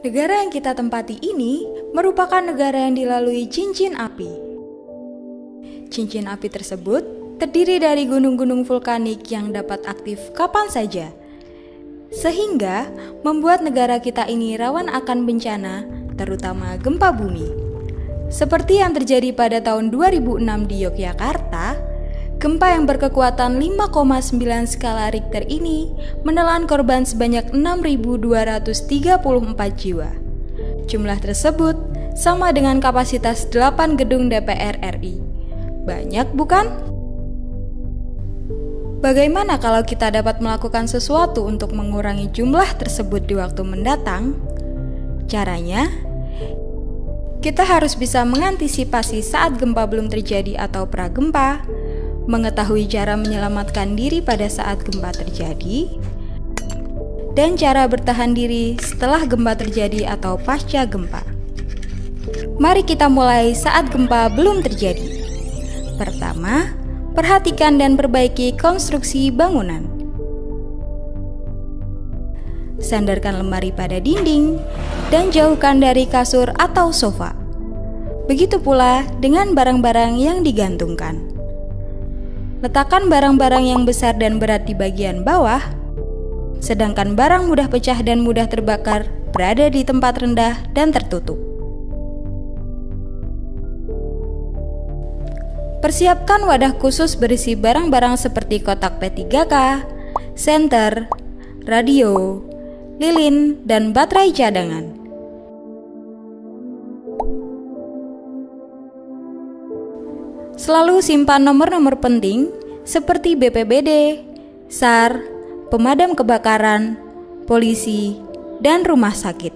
Negara yang kita tempati ini merupakan negara yang dilalui cincin api. Cincin api tersebut terdiri dari gunung-gunung vulkanik yang dapat aktif kapan saja, sehingga membuat negara kita ini rawan akan bencana, terutama gempa bumi. Seperti yang terjadi pada tahun 2006 di Yogyakarta, gempa yang berkekuatan 5,9 skala Richter ini menelan korban sebanyak 6.234 jiwa. Jumlah tersebut sama dengan kapasitas 8 gedung DPR RI. Banyak bukan? Bagaimana kalau kita dapat melakukan sesuatu untuk mengurangi jumlah tersebut di waktu mendatang? Caranya, kita harus bisa mengantisipasi saat gempa belum terjadi atau pragempa, mengetahui cara menyelamatkan diri pada saat gempa terjadi, dan cara bertahan diri setelah gempa terjadi atau pasca gempa. Mari kita mulai saat gempa belum terjadi. Pertama, perhatikan dan perbaiki konstruksi bangunan. Sandarkan lemari pada dinding dan jauhkan dari kasur atau sofa. Begitu pula dengan barang-barang yang digantungkan. Letakkan barang-barang yang besar dan berat di bagian bawah, sedangkan barang mudah pecah dan mudah terbakar berada di tempat rendah dan tertutup. Persiapkan wadah khusus berisi barang-barang seperti kotak P3K, senter, radio, lilin, dan baterai cadangan. Selalu simpan nomor-nomor penting seperti BPBD, SAR, pemadam kebakaran, polisi, dan rumah sakit.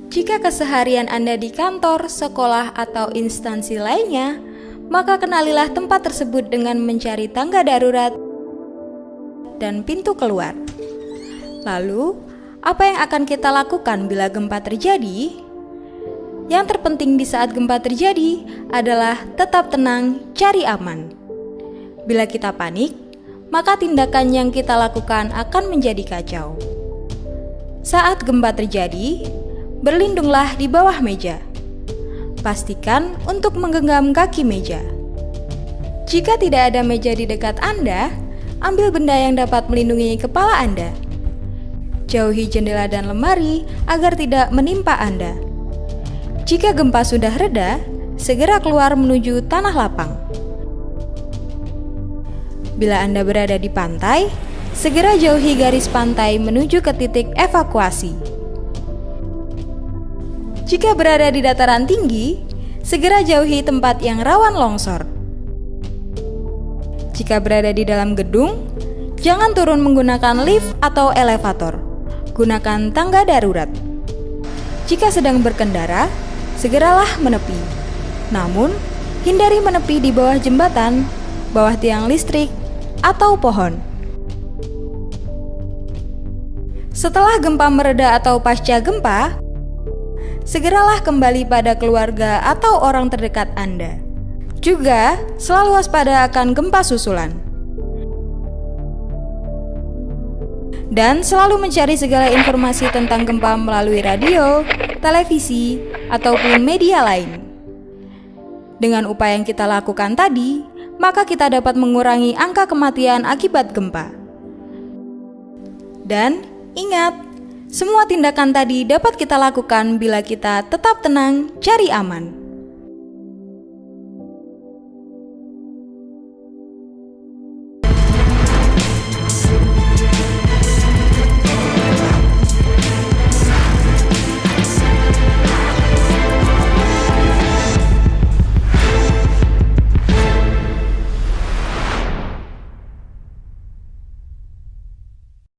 Jika keseharian Anda di kantor, sekolah, atau instansi lainnya, maka kenalilah tempat tersebut dengan mencari tangga darurat dan pintu keluar. Lalu, apa yang akan kita lakukan bila gempa terjadi? Yang terpenting di saat gempa terjadi adalah tetap tenang, cari aman. Bila kita panik, maka tindakan yang kita lakukan akan menjadi kacau. Saat gempa terjadi, berlindunglah di bawah meja. Pastikan untuk menggenggam kaki meja. Jika tidak ada meja di dekat Anda, ambil benda yang dapat melindungi kepala Anda. Jauhi jendela dan lemari agar tidak menimpa Anda. Jika gempa sudah reda, segera keluar menuju tanah lapang. Bila Anda berada di pantai, segera jauhi garis pantai menuju ke titik evakuasi. Jika berada di dataran tinggi, segera jauhi tempat yang rawan longsor. Jika berada di dalam gedung, jangan turun menggunakan lift atau elevator. Gunakan tangga darurat. Jika sedang berkendara, segeralah menepi. Namun, hindari menepi di bawah jembatan, bawah tiang listrik, atau pohon. Setelah gempa mereda atau pasca gempa, segeralah kembali pada keluarga atau orang terdekat Anda. Juga, selalu waspada akan gempa susulan. Dan selalu mencari segala informasi tentang gempa melalui radio, televisi, ataupun media lain. Dengan upaya yang kita lakukan tadi, maka kita dapat mengurangi angka kematian akibat gempa. Dan ingat, semua tindakan tadi dapat kita lakukan bila kita tetap tenang, cari aman.